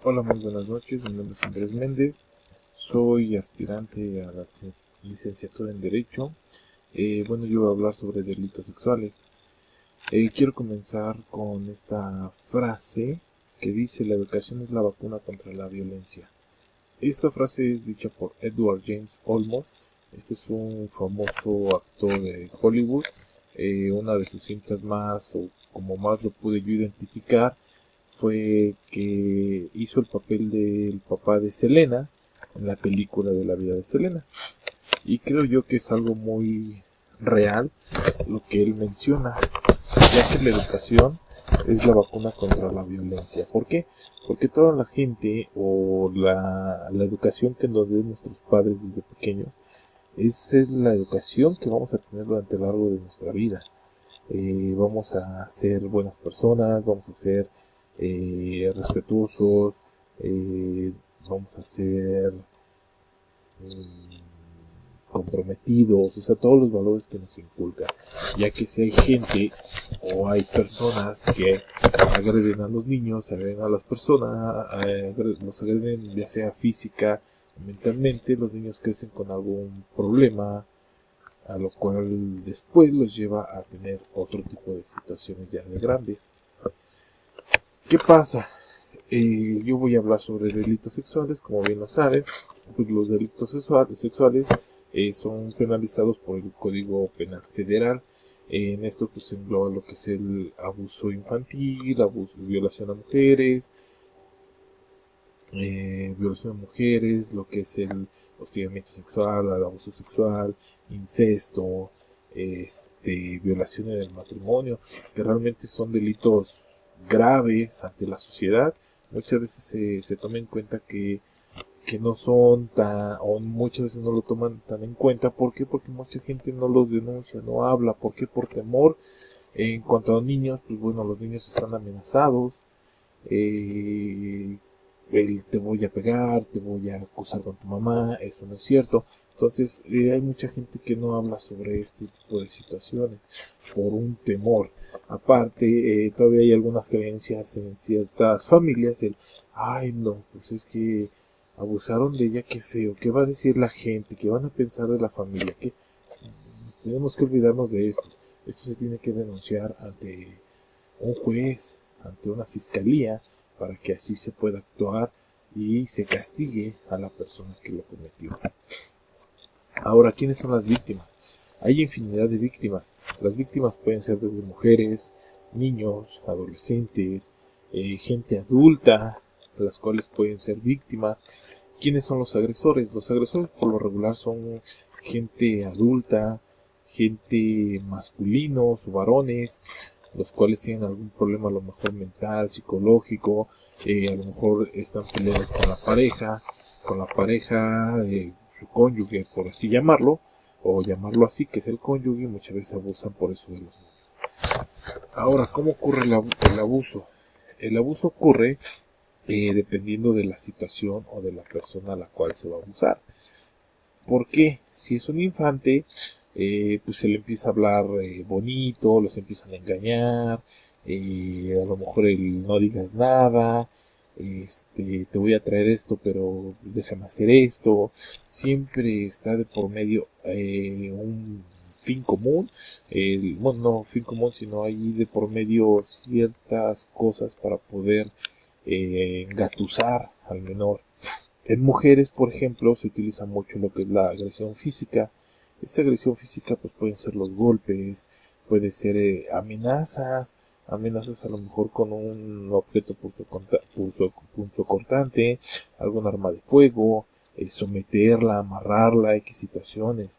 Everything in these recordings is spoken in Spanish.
Hola, muy buenas noches. Mi nombre es Andrés Méndez. Soy aspirante a la licenciatura en Derecho. Bueno, yo voy a hablar sobre delitos sexuales. Quiero comenzar con esta frase que dice: la educación es la vacuna contra la violencia. Esta frase es dicha por Edward James Olmos. Este es un famoso actor de Hollywood. Una de sus cintas más, o como más lo pude yo identificar, fue que hizo el papel del papá de Selena en la película de la vida de Selena. Y creo yo que es algo muy real lo que él menciona, ya que la educación es la vacuna contra la violencia. ¿Por qué? Porque toda la gente o la educación que nos den nuestros padres desde pequeños es la educación que vamos a tener durante el largo de nuestra vida. Vamos a ser buenas personas, vamos a ser respetuosos, eh, vamos a ser comprometidos, o sea, todos los valores que nos inculcan, ya que si hay gente o hay personas que agreden a los niños, agreden a las personas, los agreden ya sea física o mentalmente, los niños crecen con algún problema, a lo cual después los lleva a tener otro tipo de situaciones ya de grandes. ¿Qué pasa? Yo voy a hablar sobre delitos sexuales, como bien lo saben. Pues los delitos sexuales son penalizados por el Código Penal Federal. En esto pues se engloba lo que es el abuso infantil, violación a mujeres, lo que es el hostigamiento sexual, el abuso sexual, incesto, violación en el matrimonio, que realmente son delitos graves ante la sociedad. Muchas veces se toma en cuenta que no son tan, o muchas veces no lo toman tan en cuenta. ¿Por qué? Porque mucha gente no los denuncia, no habla. ¿Por qué? Por temor. En cuanto a los niños, pues bueno, los niños están amenazados. eh, te voy a pegar, te voy a acusar con tu mamá, eso no es cierto. Entonces, hay mucha gente que no habla sobre este tipo de situaciones por un temor. Aparte, todavía hay algunas creencias en ciertas familias, ay no, pues es que abusaron de ella, qué feo, qué va a decir la gente, qué van a pensar de la familia, que tenemos que olvidarnos de esto. Esto se tiene que denunciar ante un juez, ante una fiscalía, para que así se pueda actuar y se castigue a la persona que lo cometió. Ahora, ¿quiénes son las víctimas? Hay infinidad de víctimas. Las víctimas pueden ser desde mujeres, niños, adolescentes, gente adulta, las cuales pueden ser víctimas. ¿Quiénes son los agresores? Los agresores por lo regular son gente adulta, gente masculinos o varones, los cuales tienen algún problema a lo mejor mental, psicológico, a lo mejor están peleados con la pareja, su cónyuge, por así llamarlo, o llamarlo así, que es el cónyuge, y muchas veces abusan por eso de los niños. Ahora, ¿cómo ocurre el abuso? El abuso ocurre dependiendo de la situación o de la persona a la cual se va a abusar. ¿Por qué? Si es un infante, pues se le empieza a hablar bonito, los empiezan a engañar, a lo mejor el no digas nada, te voy a traer esto, pero déjame hacer esto. Siempre está de por medio un fin común, bueno, no fin común, sino ahí de por medio ciertas cosas para poder engatusar al menor. En mujeres, por ejemplo, se utiliza mucho lo que es la agresión física. Esta agresión física pues pueden ser los golpes, puede ser amenazas a lo mejor con un objeto punzocortante, algún arma de fuego, someterla, amarrarla, X situaciones.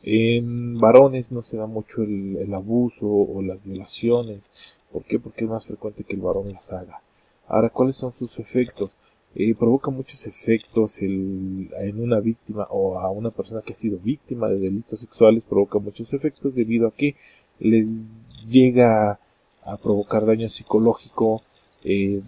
En varones no se da mucho el abuso o las violaciones. ¿Por qué? Porque es más frecuente que el varón las haga. Ahora, ¿cuáles son sus efectos? Provoca muchos efectos en una víctima o a una persona que ha sido víctima de delitos sexuales, provoca muchos efectos debido a que les llega a provocar daño psicológico,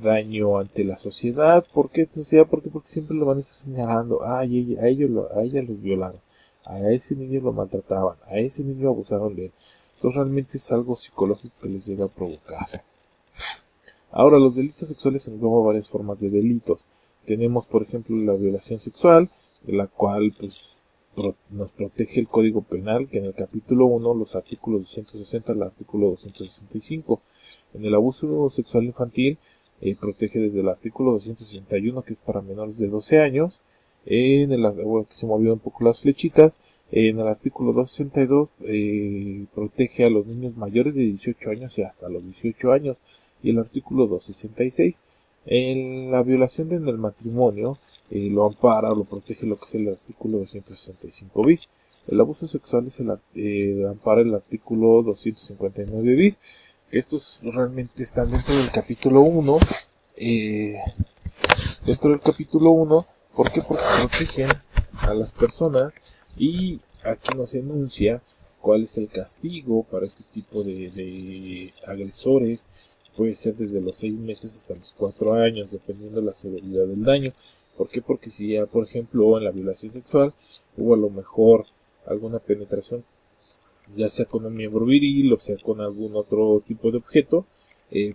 daño ante la sociedad. ¿Por qué sociedad? Porque siempre lo van a estar señalando, a ella los violaron, a ese niño lo maltrataban, a ese niño abusaron de él. Entonces realmente es algo psicológico que les llega a provocar. Ahora, los delitos sexuales engloban varias formas de delitos. Tenemos, por ejemplo, la violación sexual, de la cual pues, nos protege el Código Penal, que en el capítulo 1, los artículos 260 al artículo 265. En el abuso sexual infantil, protege desde el artículo 261, que es para menores de 12 años. Bueno, que se movió un poco las flechitas. En el artículo 262 protege a los niños mayores de 18 años y hasta los 18 años. Y el artículo 266, en la violación en el matrimonio, lo ampara o lo protege lo que es el artículo 265 bis. El abuso sexual es ampara el artículo 259 bis. Que estos realmente están dentro del capítulo 1. Dentro del capítulo 1, ¿por qué? Porque protegen a las personas y aquí nos enuncia cuál es el castigo para este tipo de agresores. Puede ser desde los 6 meses hasta los 4 años, dependiendo de la severidad del daño. ¿Por qué? Porque si ya, por ejemplo, en la violación sexual hubo a lo mejor alguna penetración, ya sea con un miembro viril o sea con algún otro tipo de objeto,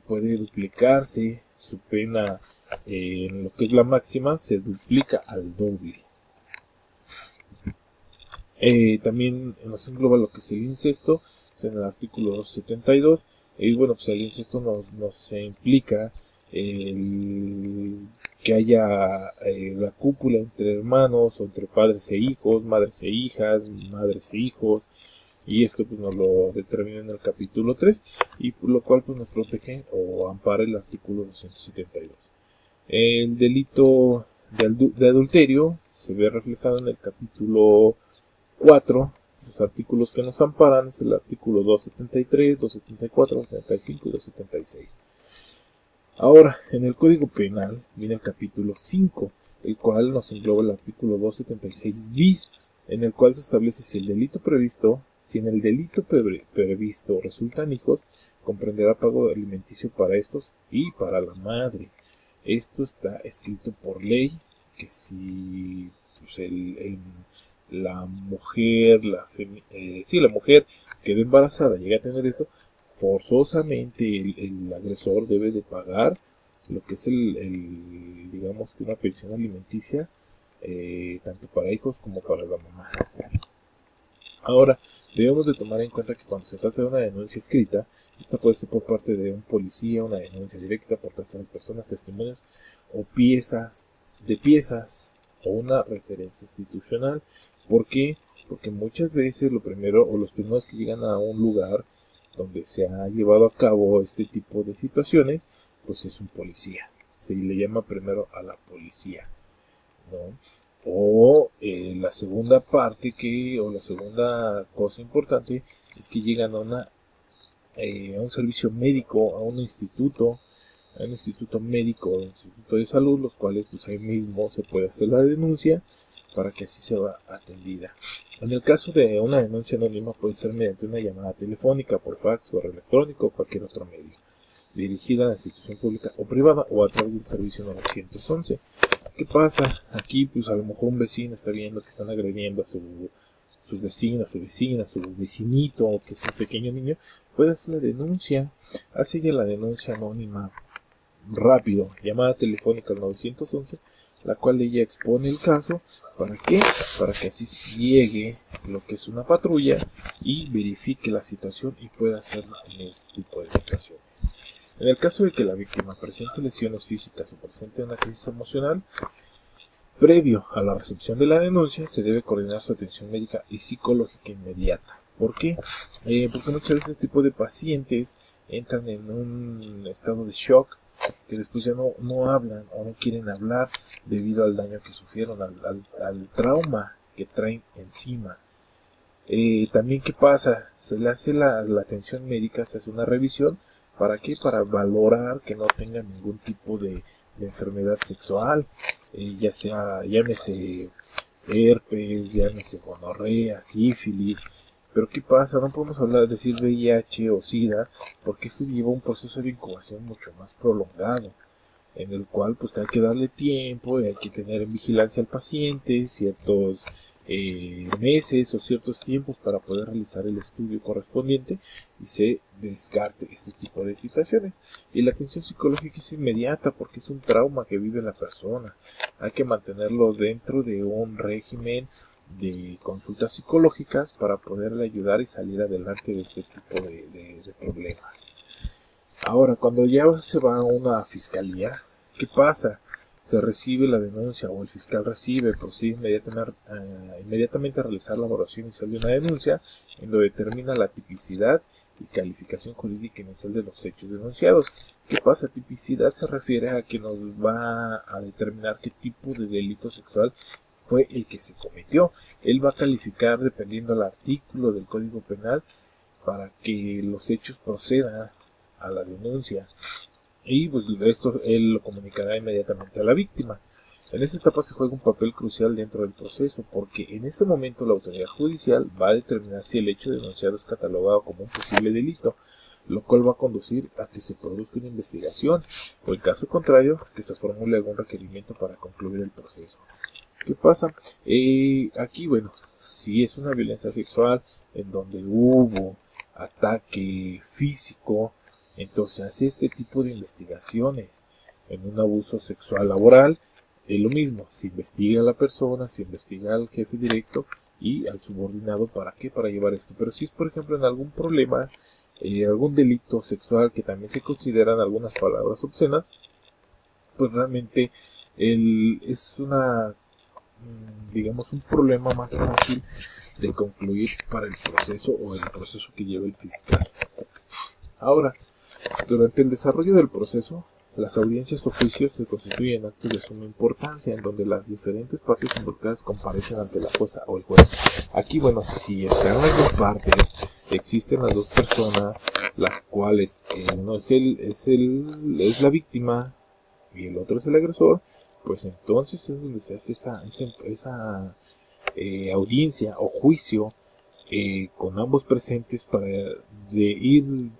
puede duplicarse su pena. En lo que es la máxima, se duplica al doble. También nos engloba lo que es el incesto, es en el artículo 272. Y bueno, pues el incesto nos implica que haya la cúpula entre hermanos o entre padres e hijos, madres e hijas, madres e hijos. Y esto pues nos lo determina en el capítulo 3, y por lo cual pues nos protege o ampara el artículo 272. El delito de adulterio se ve reflejado en el capítulo 4. Los artículos que nos amparan es el artículo 273, 274, 275 y 276. Ahora, en el Código Penal viene el capítulo 5, el cual nos engloba el artículo 276 bis, en el cual se establece si en el delito previsto resultan hijos, comprenderá pago alimenticio para estos y para la madre. Esto está escrito por ley, que si pues, la mujer, la mujer queda embarazada, llega a tener esto, forzosamente el agresor debe de pagar lo que es digamos que una pensión alimenticia, tanto para hijos como para la mamá. Ahora, debemos de tomar en cuenta que cuando se trata de una denuncia escrita, esta puede ser por parte de un policía, una denuncia directa por terceras personas, testimonios o piezas o una referencia institucional. ¿Por qué? Porque muchas veces los primeros que llegan a un lugar donde se ha llevado a cabo este tipo de situaciones, pues es un policía. Se le llama primero a la policía, ¿no? O la segunda parte o la segunda cosa importante es que llegan a un servicio médico, a un instituto médico, un instituto de salud, los cuales pues ahí mismo se puede hacer la denuncia para que así sea atendida. En el caso de una denuncia anónima puede ser mediante una llamada telefónica, por fax, correo electrónico o cualquier otro medio, dirigida a la institución pública o privada o a través del servicio 911. ¿Qué pasa? Aquí pues a lo mejor un vecino está viendo que están agrediendo a su vecino, a su vecina, a su vecinito, o que es un pequeño niño, puede hacer la denuncia. Hace ya la denuncia anónima rápido, llamada telefónica al 911, la cual ella expone el caso. ¿Para qué? Para que así llegue lo que es una patrulla y verifique la situación y pueda hacerlo en este tipo de situaciones. En el caso de que la víctima presente lesiones físicas o presente una crisis emocional, previo a la recepción de la denuncia, se debe coordinar su atención médica y psicológica inmediata. ¿Por qué? Porque muchas veces este tipo de pacientes entran en un estado de shock, que después ya no hablan o no quieren hablar debido al daño que sufrieron, al trauma que traen encima. También, ¿qué pasa? Se le hace la atención médica, se hace una revisión. ¿Para qué? Para valorar que no tenga ningún tipo de enfermedad sexual, ya sea, llámese herpes, llámese gonorrea, sífilis. Pero ¿qué pasa? No podemos decir VIH o SIDA, porque esto lleva un proceso de incubación mucho más prolongado, en el cual pues hay que darle tiempo y hay que tener en vigilancia al paciente ciertos meses o ciertos tiempos para poder realizar el estudio correspondiente y se descarte este tipo de situaciones. Y la atención psicológica es inmediata porque es un trauma que vive la persona. Hay que mantenerlo dentro de un régimen de consultas psicológicas para poderle ayudar y salir adelante de este tipo de problemas. Ahora, cuando ya se va a una fiscalía, ¿qué pasa? Se recibe la denuncia o el fiscal recibe, procede inmediatamente a realizar la evaluación inicial de una denuncia, en donde determina la tipicidad y calificación jurídica inicial de los hechos denunciados. ¿Qué pasa? Tipicidad se refiere a que nos va a determinar qué tipo de delito sexual fue el que se cometió. Él va a calificar dependiendo del artículo del Código Penal para que los hechos procedan a la denuncia. Y pues esto él lo comunicará inmediatamente a la víctima. En esta etapa se juega un papel crucial dentro del proceso, porque en ese momento la autoridad judicial va a determinar si el hecho denunciado es catalogado como un posible delito, lo cual va a conducir a que se produzca una investigación, o en caso contrario, que se formule algún requerimiento para concluir el proceso. ¿Qué pasa? Aquí, bueno, si es una violencia sexual en donde hubo ataque físico, entonces hace este tipo de investigaciones. En un abuso sexual laboral es lo mismo, se investiga a la persona, se investiga al jefe directo y al subordinado. ¿Para qué? Para llevar esto. Pero si es, por ejemplo, en algún problema, algún delito sexual que también se consideran algunas palabras obscenas, pues realmente es una, digamos, un problema más fácil de concluir para el proceso o el proceso que lleva el fiscal. Ahora, durante el desarrollo del proceso, las audiencias o juicios se constituyen actos de suma importancia en donde las diferentes partes involucradas comparecen ante la jueza o el juez. Aquí, bueno, si están las dos partes, existen las dos personas, las cuales uno es la víctima y el otro es el agresor, pues entonces es donde se hace esa audiencia o juicio con ambos presentes para ir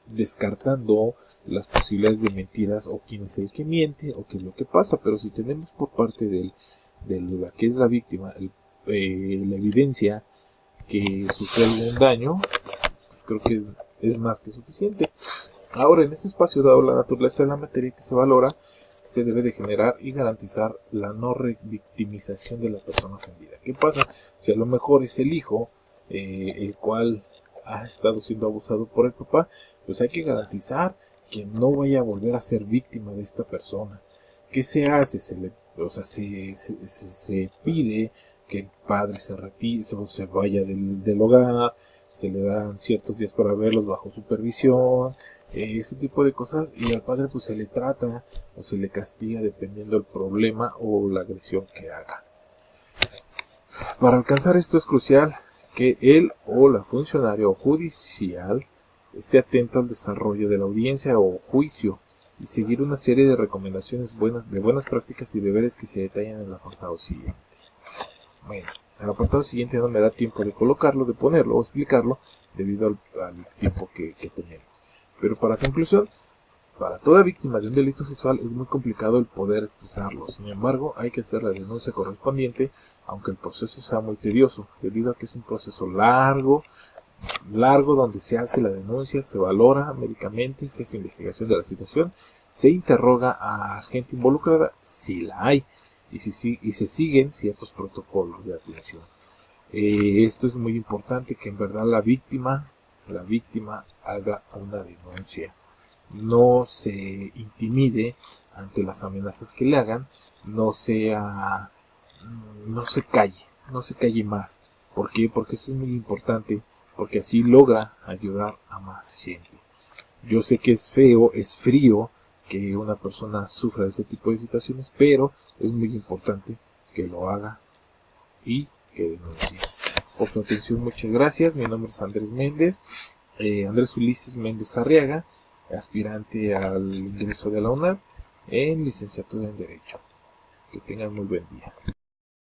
descartando las posibilidades de mentiras o quién es el que miente o qué es lo que pasa. Pero si tenemos por parte de la que es la víctima la evidencia que sufrió algún daño, pues creo que es más que suficiente. Ahora, en este espacio, dado la naturaleza de la materia que se valora, se debe de generar y garantizar la no revictimización de la persona ofendida. ¿Qué pasa? Si a lo mejor es el hijo el cual ha estado siendo abusado por el papá, pues hay que garantizar que no vaya a volver a ser víctima de esta persona. ¿Qué se hace? Se pide que el padre se retire, se vaya del hogar, se le dan ciertos días para verlos bajo supervisión, ese tipo de cosas, y al padre pues se le trata o se le castiga dependiendo del problema o la agresión que haga. Para alcanzar esto es crucial que él o la funcionaria judicial esté atento al desarrollo de la audiencia o juicio y seguir una serie de recomendaciones de buenas prácticas y deberes que se detallan en el apartado siguiente. Bueno, el apartado siguiente no me da tiempo de colocarlo, de ponerlo o explicarlo debido al tiempo que tenemos. Pero para conclusión, para toda víctima de un delito sexual es muy complicado el poder expresarlo. Sin embargo, hay que hacer la denuncia correspondiente, aunque el proceso sea muy tedioso, debido a que es un proceso largo donde se hace la denuncia, se valora médicamente, se hace investigación de la situación, se interroga a gente involucrada, si la hay, y se siguen ciertos protocolos de atención. Esto es muy importante, que en verdad la víctima haga una denuncia. No se intimide ante las amenazas que le hagan, no se calle más. ¿Por qué? Porque eso es muy importante, porque así logra ayudar a más gente. Yo sé que es feo, es frío que una persona sufra de ese tipo de situaciones, pero es muy importante que lo haga y que denuncie. Por su atención, muchas gracias. Mi nombre es Andrés Méndez, Andrés Ulises Méndez Arriaga, aspirante al ingreso de la UNAM en licenciatura en Derecho. Que tengan muy buen día.